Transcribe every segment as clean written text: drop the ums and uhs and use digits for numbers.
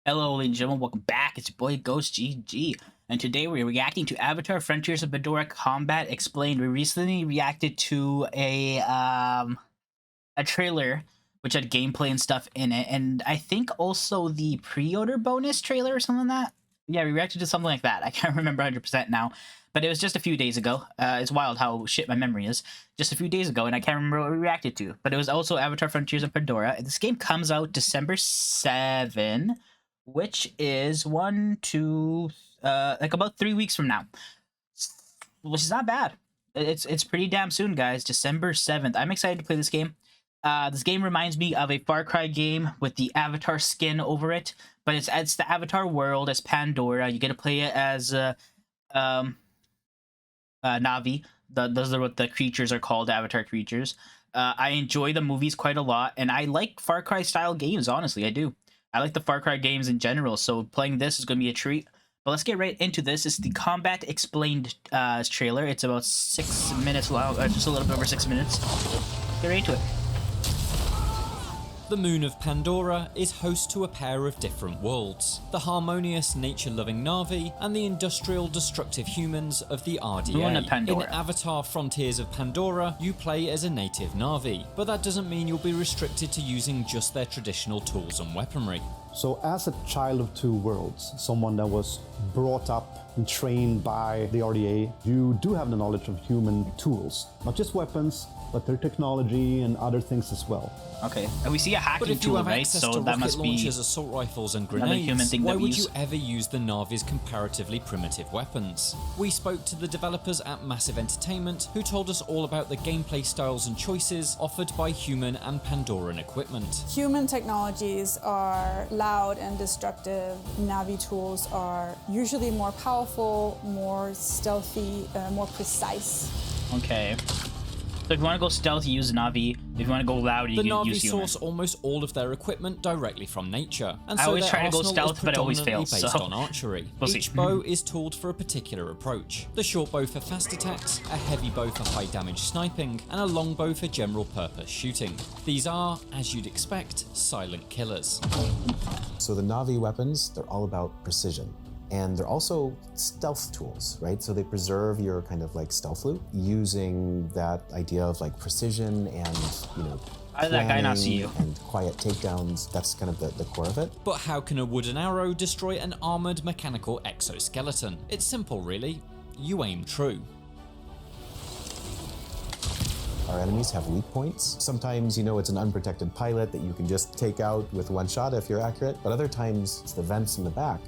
Hello, ladies and gentlemen, welcome back. It's your boy GhostGG, and today we're reacting to Avatar: Frontiers of Pandora Combat Explained. We recently reacted to a trailer which had gameplay and stuff in it, and I think also the pre-order bonus trailer or something like that. Yeah, we reacted to something like that. I can't remember 100% now, but it was just a few days ago. It's wild how shit my memory is. Just a few days ago, and I can't remember what we reacted to. But it was also Avatar: Frontiers of Pandora. This game comes out December 7. Which is like about 3 weeks from now, which is not bad. It's pretty damn soon, guys. December 7th. I'm excited to play this game. This game reminds me of a Far Cry game with the Avatar skin over it, but it's the Avatar world as Pandora. You get to play it as Navi. Those are what the creatures are called, Avatar creatures. I enjoy the movies quite a lot, and I like Far Cry style games. Honestly, I do. I like the Far Cry games in general, so playing this is going to be a treat. But let's get right into this. It's the Combat Explained trailer. It's about 6 minutes long, just a little bit over 6 minutes. Get right into it. The moon of Pandora is host to a pair of different worlds, the harmonious nature-loving Na'vi and the industrial destructive humans of the RDA. In Avatar: Frontiers of Pandora, you play as a native Na'vi, but that doesn't mean you'll be restricted to using just their traditional tools and weaponry. So as a child of two worlds, someone that was brought up and trained by the RDA, you do have the knowledge of human tools, not just weapons, but their technology and other things as well. Okay, and we see a hacking tool, right? So that must be launchers, assault rifles, and grenades. Why would you ever use the Na'vi's comparatively primitive weapons? We spoke to the developers at Massive Entertainment, who told us all about the gameplay styles and choices offered by human and Pandoran equipment. Human technologies are loud and destructive. Na'vi tools are usually more powerful, more stealthy, more precise. Okay. So if you want to go stealthy, use Na'vi. If you want to go loud, you can use human. The Na'vi source almost all of their equipment directly from nature, and I so always their try to go arsenal stealth, is but it always predominantly fails. based on archery. Each bow is tooled for a particular approach. The short bow for fast attacks, a heavy bow for high damage sniping, and a long bow for general purpose shooting. These are, as you'd expect, silent killers. So the Na'vi weapons, they're all about precision. And they're also stealth tools, right? So they preserve your kind of like stealth loop using that idea of like precision and, you know, how did that guy not see you? And quiet takedowns. That's kind of the core of it. But how can a wooden arrow destroy an armored mechanical exoskeleton? It's simple, really. You aim true. Our enemies have weak points. Sometimes, you know, it's an unprotected pilot that you can just take out with one shot if you're accurate, but other times it's the vents in the back.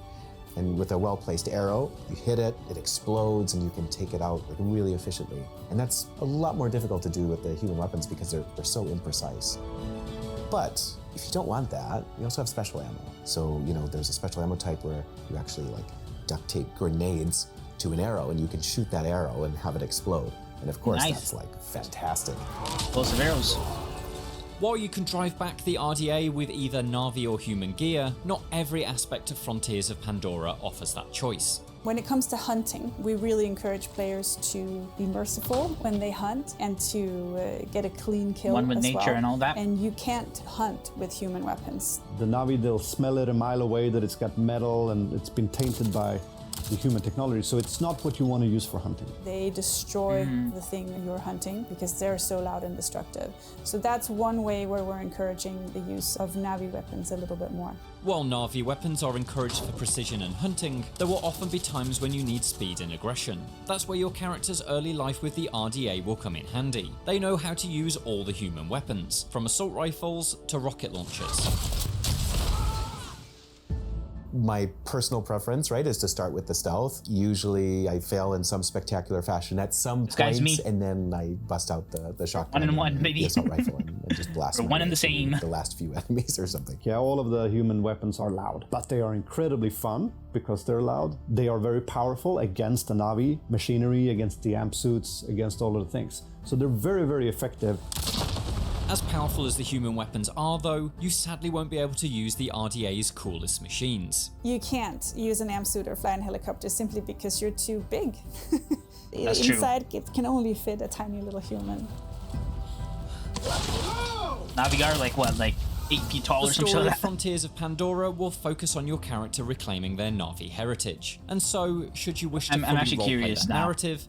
And with a well-placed arrow, you hit it, it explodes, and you can take it out like really efficiently. And that's a lot more difficult to do with the human weapons because they're so imprecise. But if you don't want that, you also have special ammo. So, you know, there's a special ammo type where you actually like duct tape grenades to an arrow and you can shoot that arrow and have it explode. And of course, that's like fantastic. Explosive arrows. While you can drive back the RDA with either Na'vi or human gear, not every aspect of Frontiers of Pandora offers that choice. When it comes to hunting, we really encourage players to be merciful when they hunt and to get a clean kill. One with nature and all that. And you can't hunt with human weapons. The Na'vi, they'll smell it a mile away that it's got metal and it's been tainted by the human technology, so it's not what you want to use for hunting. They destroy the thing that you're hunting because they're so loud and destructive. So that's one way where we're encouraging the use of Na'vi weapons a little bit more. While Na'vi weapons are encouraged for precision and hunting, there will often be times when you need speed and aggression. That's where your character's early life with the RDA will come in handy. They know how to use all the human weapons, from assault rifles to rocket launchers. My personal preference, right, is to start with the stealth. Usually I fail in some spectacular fashion at some points, and then I bust out the shotgun. 1 and 1, maybe. The assault rifle and just blast or one and the same. The last few enemies or something. Yeah, all of the human weapons are loud, but they are incredibly fun because they're loud. They are very powerful against the Na'vi machinery, against the amp suits, against all of the things. So they're very, very effective. As powerful as the human weapons are, though, you sadly won't be able to use the RDA's coolest machines. You can't use an amp suit or fly an helicopter simply because you're too big. That's true. Inside it can only fit a tiny little human. Na'vi are like what, like 8 feet tall The or something story like of that. Frontiers of Pandora will focus on your character reclaiming their Na'vi heritage, and so, should you wish to I'm fully actually roleplay curious that now. narrative,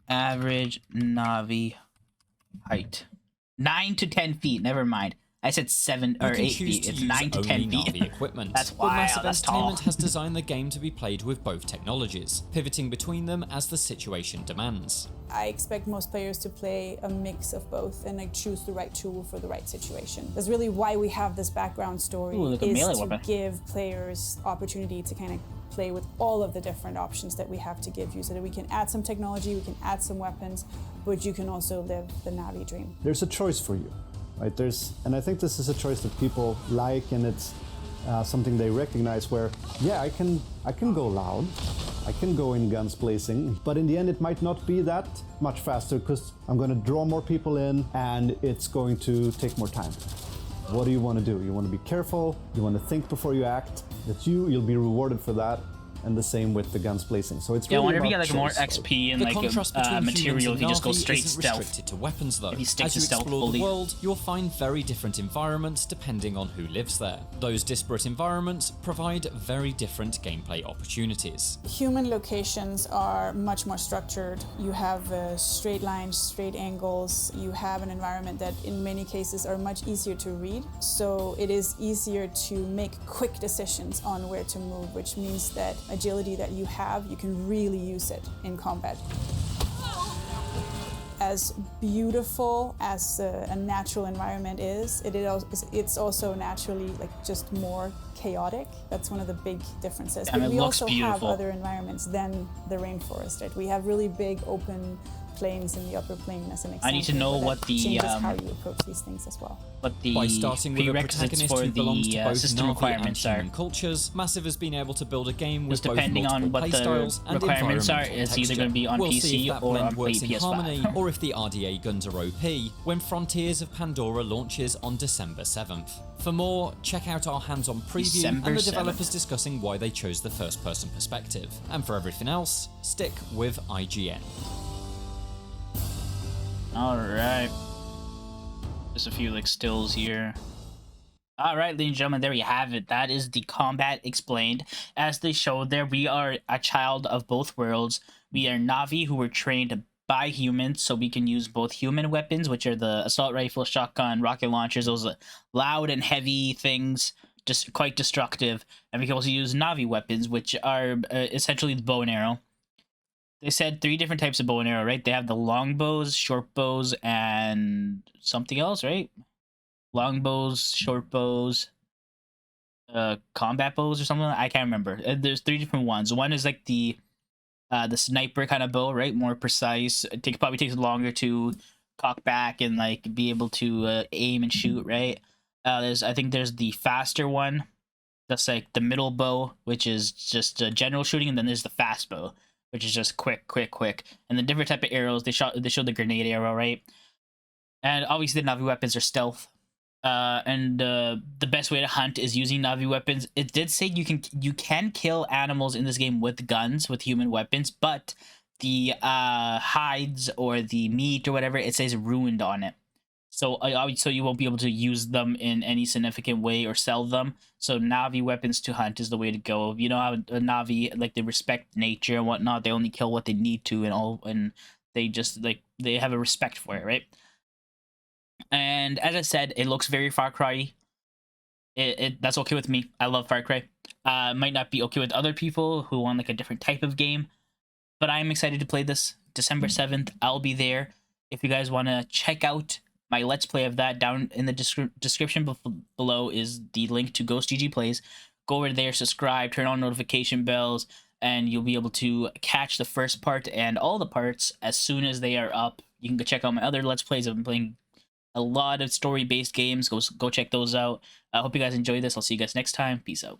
Average Na'vi height. 9 to 10 feet, never mind. I said 7 you or can 8 choose feet. to It's use 9 to only 10 feet. Na'vi equipment. That's But Massive wild, that's tall. Entertainment has designed the game to be played with both technologies, pivoting between them as the situation demands. I expect most players to play a mix of both and like choose the right tool for the right situation. That's really why we have this background story, Ooh, like a is melee to weapon. give players opportunity to kind of play with all of the different options that we have to give you, so that we can add some technology, we can add some weapons, but you can also live the Na'vi dream. There's a choice for you, right? And I think this is a choice that people like, and it's something they recognize. Where, yeah, I can go loud, I can go in guns blazing, but in the end, it might not be that much faster because I'm going to draw more people in, and it's going to take more time. What do you want to do? You want to be careful. You want to think before you act. That's you'll be rewarded for that. And the same with the guns blazing. So it's Yeah, I really wonder if you get about like more choice, XP and The like contrast between material humans if you and just go Na'vi straight isn't stealth. restricted to weapons, though. If you stick As to you stealth explore fully. the world, you'll find very different environments depending on who lives there. Those disparate environments provide very different gameplay opportunities. Human locations are much more structured. You have straight lines, straight angles. You have an environment that in many cases are much easier to read. So it is easier to make quick decisions on where to move, which means that agility that you have, you can really use it in combat. As beautiful as a natural environment is, it's also naturally like just more chaotic. That's one of the big differences. And But it we looks also beautiful. have other environments than the rainforest, right? We have really big open plains in the upper plain as an example. I need to know but that what the, changes how you approach these things as well. What the By starting with a prerequisites protagonist for who belongs to the both system Na'vi and requirements are. human cultures, Massive has been able to build a game with Just depending both on multiple what the playstyles and requirements are, environmental it's either texture. gonna be on we'll see PC if that or blend on works in PS5. harmony, or if the RDA guns are OP, when Frontiers of Pandora launches on December 7th. For more, check out our hands-on preview December and the 7th. developers discussing why they chose the first-person perspective. And for everything else, stick with IGN. Alright. Just a few like stills here. Alright, ladies and gentlemen, there you have it. That is the combat explained. As they showed there, we are a child of both worlds. We are Na'vi who were trained by humans, so we can use both human weapons, which are the assault rifle, shotgun, rocket launchers, those loud and heavy things, just quite destructive. And we can also use Na'vi weapons, which are essentially the bow and arrow. They said 3 different types of bow and arrow, right? They have the long bows, short bows, and something else, right? Long bows, short bows, combat bows or something. I can't remember. There's 3 different ones. One is like the sniper kind of bow, right? More precise. Probably takes longer to cock back and like be able to aim and shoot, right? I think there's the faster one. That's like the middle bow, which is just general shooting, and then there's the fast bow, which is just quick. And the different type of arrows, they showed the grenade arrow, right? And obviously the Na'vi weapons are stealth. And the best way to hunt is using Na'vi weapons. It did say you can kill animals in this game with guns, with human weapons, but the hides or the meat or whatever, it says ruined on it. So you won't be able to use them in any significant way or sell them. So Na'vi weapons to hunt is the way to go. You know how a Na'vi, like, they respect nature and whatnot. They only kill what they need to, and they just like they have a respect for it, right? And as I said, it looks very Far Cry. That's okay with me. I love Far Cry. Might not be okay with other people who want like a different type of game, but I'm excited to play this. December 7th, I'll be there. If you guys want to check out my Let's Play of that, down in the description below is the link to GhostGG Plays. Go over there, subscribe, turn on notification bells, and you'll be able to catch the first part and all the parts as soon as they are up. You can go check out my other Let's Plays. I've been playing a lot of story-based games. Go check those out. I hope you guys enjoy this. I'll see you guys next time. Peace out.